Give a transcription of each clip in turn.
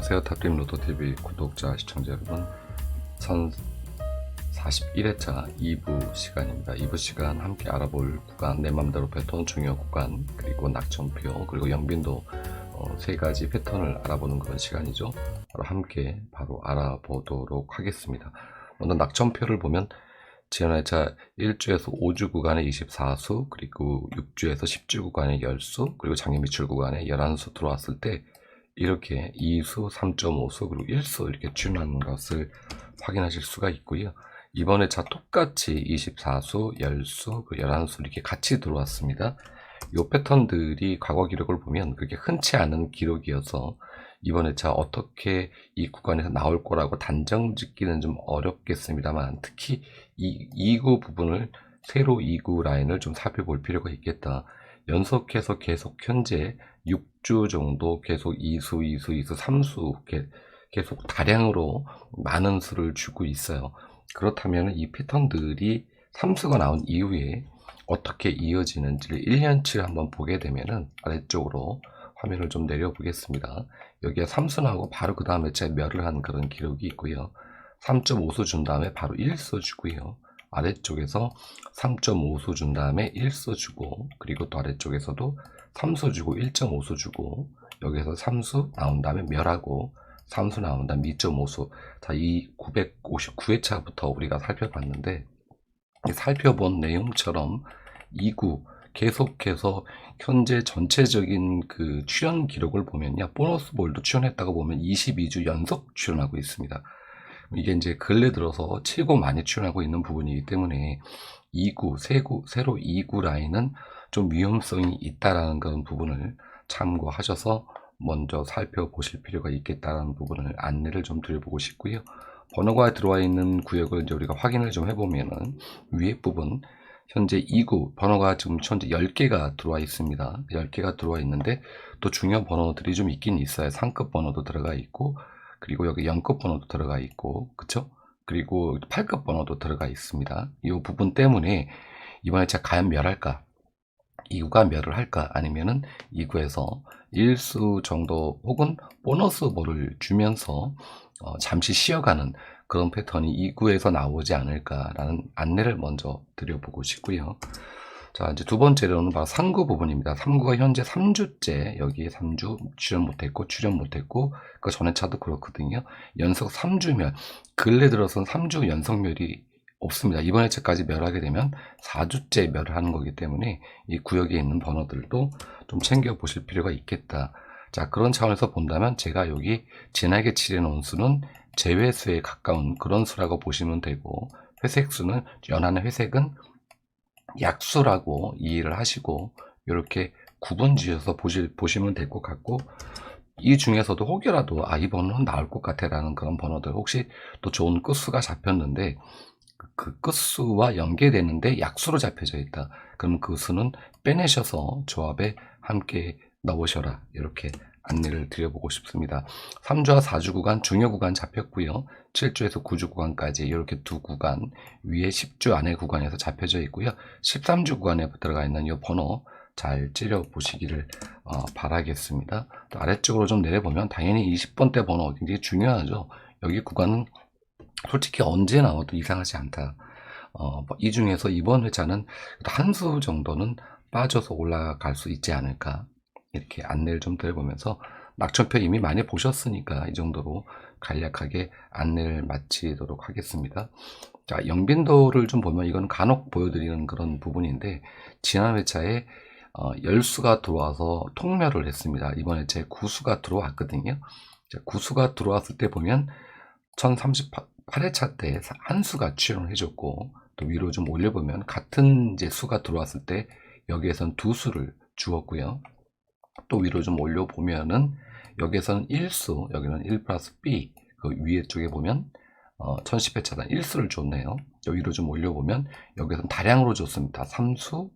안녕하세요. 탑팀 로또TV 구독자 시청자 여러분, 1041회차 2부 시간입니다. 2부 시간 함께 알아볼 구간, 내 맘대로 패턴 중요 구간, 그리고 낙점표, 그리고 영빈도 세 가지 패턴을 알아보는 그런 시간이죠. 함께 바로 알아보도록 하겠습니다. 먼저 낙점표를 보면 지난 회차 1주에서 5주 구간의 24수, 그리고 6주에서 10주 구간의 10수, 그리고 장기 미출 구간의 11수 들어왔을 때 이렇게 2수, 3.5수, 그리고 1수 이렇게 출현하는 것을 확인하실 수가 있고요. 이번 회차 똑같이 24수, 10수, 11수 이렇게 같이 들어왔습니다. 이 패턴들이 과거 기록을 보면 그렇게 흔치 않은 기록이어서 이번 회차 어떻게 이 구간에서 나올 거라고 단정 짓기는 좀 어렵겠습니다만, 특히 이 2구 부분을, 세로 2구 라인을 좀 살펴볼 필요가 있겠다. 연속해서 계속 현재 6주 정도 계속 2수, 2수, 2수, 3수 계속 다량으로 많은 수를 주고 있어요. 그렇다면 이 패턴들이 3수가 나온 이후에 어떻게 이어지는지를 1년치를 한번 보게 되면은 아래쪽으로 화면을 좀 내려보겠습니다. 여기에 3수 나오고 바로 그 다음에 멸을 한 그런 기록이 있고요. 3.5수 준 다음에 바로 1수 주고요. 아래쪽에서 3.5수 준 다음에 1수 주고, 그리고 또 아래쪽에서도 3수 주고 1.5수 주고, 여기서 3수 나온 다음에 멸하고 3수 나온 다음에 2.5수. 자, 이 959회차부터 우리가 살펴봤는데, 살펴본 내용처럼 2구 계속해서 현재 전체적인 그 출연 기록을 보면요, 보너스 볼도 출연했다고 보면 22주 연속 출연하고 있습니다. 이게 이제 근래 들어서 최고 많이 출연하고 있는 부분이기 때문에 2구, 세로 2구 라인은 좀 위험성이 있다라는 그런 부분을 참고하셔서 먼저 살펴보실 필요가 있겠다는 부분을 안내를 좀 드려보고 싶고요. 번호가 들어와 있는 구역을 이제 우리가 확인을 좀 해보면은 위에 부분 현재 2구 번호가 지금 현재 10개가 들어와 있습니다. 10개가 들어와 있는데 또 중요한 번호들이 좀 있긴 있어요. 상급 번호도 들어가 있고, 그리고 여기 0급 번호도 들어가 있고, 그쵸? 그리고 8급 번호도 들어가 있습니다. 이 부분 때문에 이번에 제가 과연 멸할까? 2구가 멸을 할까? 아니면은 2구에서 1수 정도 혹은 보너스 볼을 주면서 잠시 쉬어가는 그런 패턴이 2구에서 나오지 않을까라는 안내를 먼저 드려보고 싶고요. 자, 이제 두 번째로는 바로 3구 부분입니다. 3구가 현재 3주째, 여기에 3주 출연 못했고, 그 전에 차도 그렇거든요. 연속 3주면, 근래 들어서는 3주 연속멸이 없습니다. 이번 회차까지 멸하게 되면 4주째 멸을 하는 거기 때문에 이 구역에 있는 번호들도 좀 챙겨보실 필요가 있겠다. 자, 그런 차원에서 본다면 제가 여기 진하게 칠해놓은 수는 제외수에 가까운 그런 수라고 보시면 되고, 회색수는, 연하는 회색은 약수라고 이해를 하시고 이렇게 구분 지어서 보시면 될 것 같고, 이 중에서도 혹여라도 이 번호는 나올 것 같아 라는 그런 번호들, 혹시 또 좋은 끝수가 잡혔는데 그 끝수와 연계되는데 약수로 잡혀져 있다, 그럼 그 수는 빼내셔서 조합에 함께 넣으셔라, 이렇게 안내를 드려보고 싶습니다. 3주와 4주 구간, 중요 구간 잡혔고요. 7주에서 9주 구간까지 이렇게 두 구간, 위에 10주 안에 구간에서 잡혀져 있고요. 13주 구간에 들어가 있는 이 번호 잘 찌려 보시기를 바라겠습니다. 또 아래쪽으로 좀 내려보면 당연히 20번대 번호 굉장히 중요하죠. 여기 구간은 솔직히 언제 나와도 이상하지 않다. 이 중에서 이번 회차는 한 수 정도는 빠져서 올라갈 수 있지 않을까, 이렇게 안내를 좀 드려보면서, 낙천표 이미 많이 보셨으니까 이 정도로 간략하게 안내를 마치도록 하겠습니다. 자, 영빈도를 좀 보면 이건 간혹 보여드리는 그런 부분인데, 지난 회차에 10수가 들어와서 통멸을 했습니다. 이번 회차에 9수가 들어왔거든요. 자, 9수가 들어왔을 때 보면 1038회차 때 한 수가 출연을 해줬고, 또 위로 좀 올려보면 같은 이제 수가 들어왔을 때 여기에선 두 수를 주었고요. 또 위로 좀 올려보면은 여기에서는 1수, 여기는 1 플러스 B, 그 위에 쪽에 보면 1010회차단 1수를 줬네요. 위로 좀 올려보면 여기에서는 다량으로 줬습니다. 3수,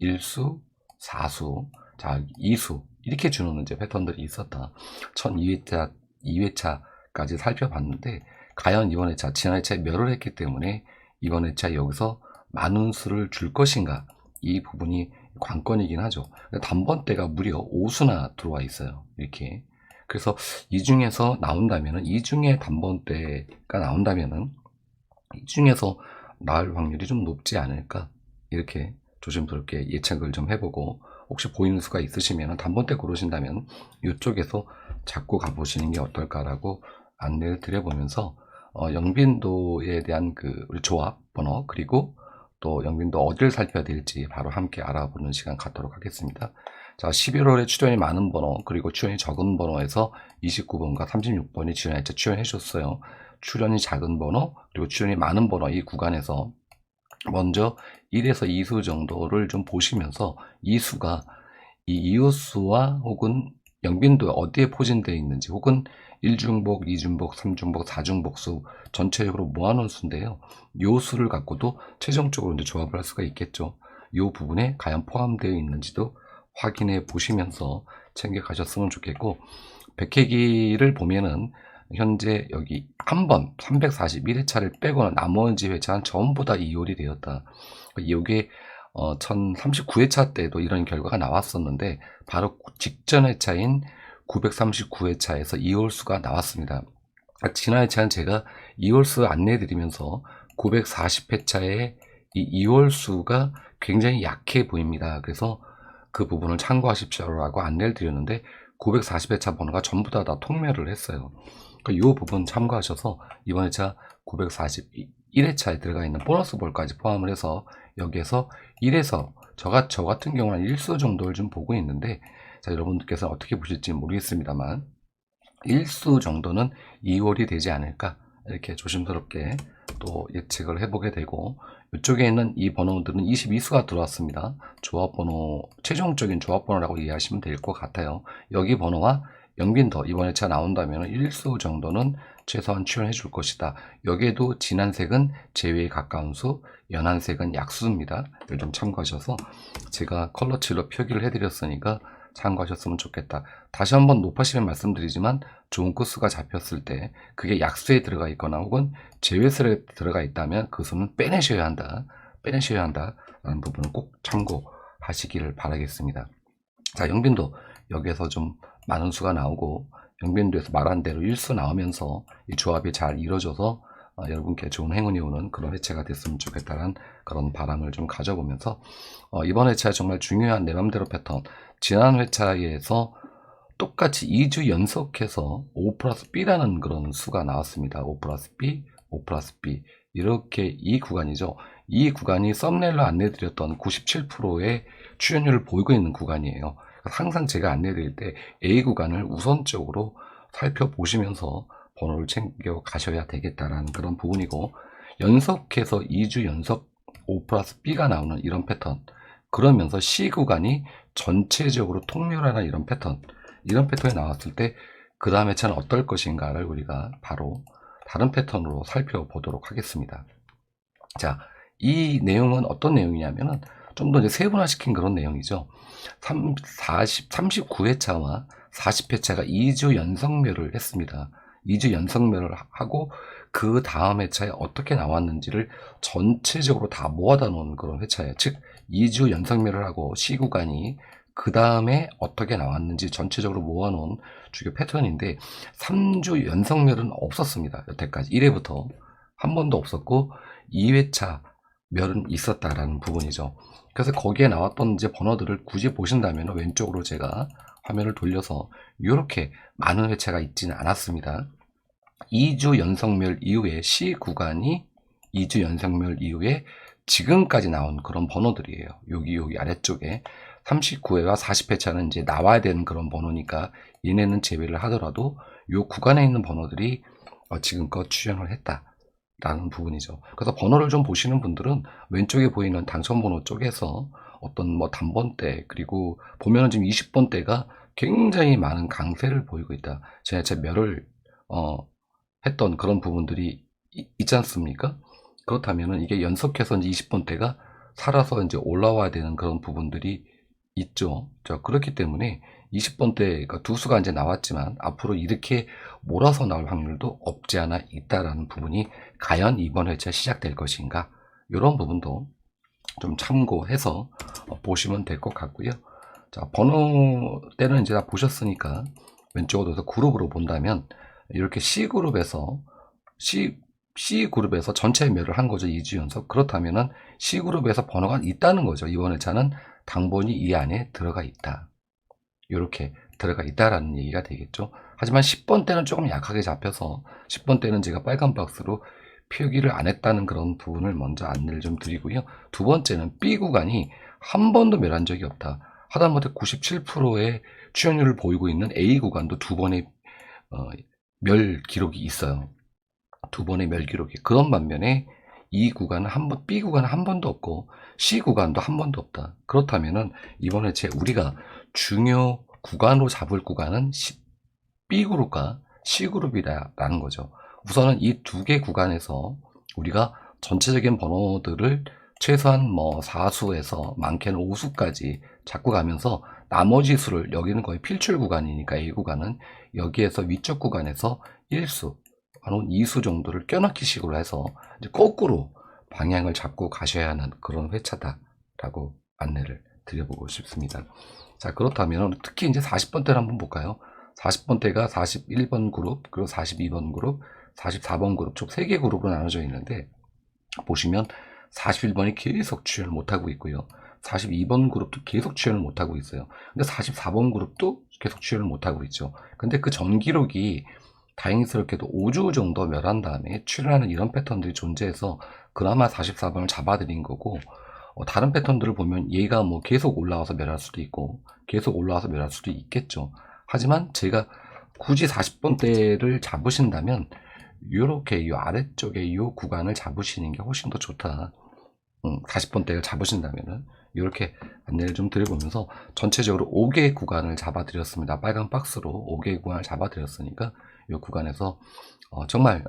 1수, 4수, 자 2수 이렇게 주는 이제 패턴들이 있었다. 1002회차, 2회차까지 살펴봤는데, 과연 이번 회차, 지난 회차에 멸을 했기 때문에 이번 회차에 여기서 많은 수를 줄 것인가, 이 부분이 관건이긴 하죠. 단번대가 무려 5수나 들어와 있어요. 이렇게 그래서 이 중에서 나온다면은, 이 중에 단번대가 나온다면은, 이 중에서 나올 확률이 좀 높지 않을까, 이렇게 조심스럽게 예측을 좀 해보고, 혹시 보이는 수가 있으시면 단번대 고르신다면 이쪽에서 잡고 가보시는 게 어떨까라고 안내를 드려보면서, 영빈도에 대한 그 우리 조합 번호, 그리고 또 영빈도 어디를 살펴야 될지 바로 함께 알아보는 시간 갖도록 하겠습니다. 자, 11월에 출연이 많은 번호, 그리고 출연이 적은 번호에서 29번과 36번이 지난해에 출연해 주셨어요. 출연이 작은 번호, 그리고 출연이 많은 번호, 이 구간에서 먼저 1에서 2수 정도를 좀 보시면서, 이 수가 이 이웃수와 혹은 영빈도에 어디에 포진되어 있는지, 혹은 1중복, 2중복, 3중복, 4중복수 전체적으로 모아놓은 수인데요. 이 수를 갖고도 최종적으로 이제 조합을 할 수가 있겠죠. 이 부분에 과연 포함되어 있는지도 확인해 보시면서 챙겨 가셨으면 좋겠고, 백회기를 보면은 현재 여기 한 번 341회차를 빼고는 나머지 회차는 전부 다 이홀이 되었다. 이게 1039회차 때도 이런 결과가 나왔었는데, 바로 직전 회차인 939회차에서 이홀수가 나왔습니다. 지난 회차는 제가 이홀수 안내해드리면서 940회차에 이 이홀수가 굉장히 약해 보입니다. 그래서 그 부분을 참고하십시오라고 안내를 드렸는데, 940회차 번호가 전부 다 통멸을 했어요. 이 부분 참고하셔서 이번 회차 941회차에 들어가 있는 보너스 볼까지 포함을 해서, 여기에서 1에서 저 같은 경우는 1수 정도를 좀 보고 있는데, 자, 여러분들께서 어떻게 보실지 모르겠습니다만 1수 정도는 2홀이 되지 않을까, 이렇게 조심스럽게 또 예측을 해보게 되고, 이쪽에 있는 이 번호들은 22수가 들어왔습니다. 조합번호, 최종적인 조합번호라고 이해하시면 될 것 같아요. 여기 번호와 영빈도 이번 회차 나온다면 1수 정도는 최소한 출연해 줄 것이다. 여기에도 진한 색은 제외에 가까운 수, 연한 색은 약수입니다. 이걸 좀 참고하셔서, 제가 컬러칠로 표기를 해드렸으니까 참고하셨으면 좋겠다. 다시 한번 높아시면 말씀드리지만, 좋은 코스가 잡혔을 때 그게 약수에 들어가 있거나 혹은 제외수에 들어가 있다면 그 수는 빼내셔야 한다 라는 부분을 꼭 참고하시기를 바라겠습니다. 자, 영빈도 여기에서 좀 많은 수가 나오고, 영빈도에서 말한 대로 1수 나오면서 이 조합이 잘 이루어져서 여러분께 좋은 행운이 오는 그런 회차가 됐으면 좋겠다는 그런 바람을 좀 가져보면서, 이번 회차에 정말 중요한 내 맘대로 패턴, 지난 회차에서 똑같이 2주 연속해서 5 플러스 B라는 그런 수가 나왔습니다. 5 플러스 B, 5 플러스 B, 이렇게 이 구간이죠. 이 구간이 썸네일로 안내드렸던 97%의 출연율을 보이고 있는 구간이에요. 항상 제가 안내드릴 때 A 구간을 우선적으로 살펴보시면서 번호를 챙겨 가셔야 되겠다라는 그런 부분이고, 연속해서 2주 연속 5 플러스 B가 나오는 이런 패턴, 그러면서 C 구간이 전체적으로 통렬하는 이런 패턴이 나왔을 때 그 다음 회차는 어떨 것인가를 우리가 바로 다른 패턴으로 살펴보도록 하겠습니다. 자, 이 내용은 어떤 내용이냐면은 좀 더 이제 세분화시킨 그런 내용이죠. 39회차와 40회차가 2주 연속멸을 했습니다. 2주 연속멸을 하고 그 다음 회차에 어떻게 나왔는지를 전체적으로 다 모아다 놓은 그런 회차예요. 즉 2주 연속멸을 하고 C 구간이 그 다음에 어떻게 나왔는지 전체적으로 모아놓은 주요 패턴인데, 3주 연속멸은 없었습니다. 여태까지 1회부터 한 번도 없었고 2회차 멸은 있었다라는 부분이죠. 그래서 거기에 나왔던 이제 번호들을 굳이 보신다면 왼쪽으로 제가 화면을 돌려서 이렇게 많은 회차가 있지는 않았습니다. 2주 연속멸 이후에 C 구간이 2주 연속멸 이후에 지금까지 나온 그런 번호들이에요. 여기 아래쪽에 39회와 40회차는 이제 나와야 되는 그런 번호니까 얘네는 제외를 하더라도 이 구간에 있는 번호들이 지금껏 출연을 했다라는 부분이죠. 그래서 번호를 좀 보시는 분들은 왼쪽에 보이는 당첨번호 쪽에서 어떤 뭐 단번대, 그리고 보면은 지금 20번대가 굉장히 많은 강세를 보이고 있다. 제 멸을 했던 그런 부분들이 있지 않습니까? 그렇다면은 이게 연속해서 이제 20번대가 살아서 이제 올라와야 되는 그런 부분들이 있죠. 자, 그렇기 때문에 20번대가 두 수가 이제 나왔지만 앞으로 이렇게 몰아서 나올 확률도 없지 않아 있다라는 부분이 과연 이번 회차 시작될 것인가, 이런 부분도 좀 참고해서 보시면 될 것 같고요. 자, 번호대는 이제 다 보셨으니까 왼쪽으로 해서 그룹으로 본다면 이렇게 C그룹에서 C그룹에서 전체 매를 한 거죠. 2주 연속. 그렇다면은 C그룹에서 번호가 있다는 거죠. 이번 회차는 당번이 이 안에 들어가 있다. 이렇게 들어가 있다라는 얘기가 되겠죠. 하지만 10번 때는 조금 약하게 잡혀서 10번 때는 제가 빨간 박스로 표기를 안 했다는 그런 부분을 먼저 안내를 좀 드리고요. 두 번째는 B 구간이 한 번도 멸한 적이 없다. 하다못해 97%의 출연율을 보이고 있는 A 구간도 두 번의 멸 기록이 있어요. 두 번의 멸 기록이. 그런 반면에 이 구간은 B 구간은 한 번도 없고 C 구간도 한 번도 없다. 그렇다면은 이번에 우리가 중요 구간으로 잡을 구간은 B 그룹과 C 그룹이라는 거죠. 우선은 이 두 개 구간에서 우리가 전체적인 번호들을 최소한 4수에서 많게는 5수까지 잡고 가면서 나머지 수를, 여기는 거의 필출 구간이니까 A 구간은 여기에서 위쪽 구간에서 1수 혹은 2수 정도를 껴넣기 식으로 해서 이제 거꾸로 방향을 잡고 가셔야 하는 그런 회차다라고 안내를 드려보고 싶습니다. 자, 그렇다면 특히 이제 40번대를 한번 볼까요? 40번대가 41번 그룹, 그리고 42번 그룹, 44번 그룹 총 3개 그룹으로 나눠져 있는데, 보시면 41번이 계속 출연을 못하고 있고요. 42번 그룹도 계속 출연을 못하고 있어요. 근데 44번 그룹도 계속 출연을 못하고 있죠. 근데 그 전 기록이 다행스럽게도 5주 정도 멸한 다음에 출연하는 이런 패턴들이 존재해서 그나마 44번을 잡아드린 거고, 다른 패턴들을 보면 얘가 계속 올라와서 멸할 수도 있고 계속 올라와서 멸할 수도 있겠죠. 하지만 제가 굳이 40번대를 잡으신다면 이렇게 이 아래쪽에 이 구간을 잡으시는 게 훨씬 더 좋다. 40번대를 잡으신다면은 이렇게 안내를 좀 드려보면서 전체적으로 5개 구간을 잡아드렸습니다. 빨간 박스로 5개 구간을 잡아드렸으니까 이 구간에서 정말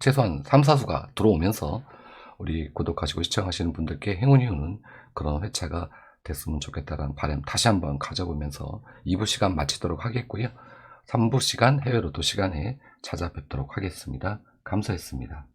최소한 3, 4수가 들어오면서 우리 구독하시고 시청하시는 분들께 행운이 오는 그런 회차가 됐으면 좋겠다는 바람 다시 한번 가져보면서 2부 시간 마치도록 하겠고요. 3부 시간 해외로도 시간에 찾아뵙도록 하겠습니다. 감사했습니다.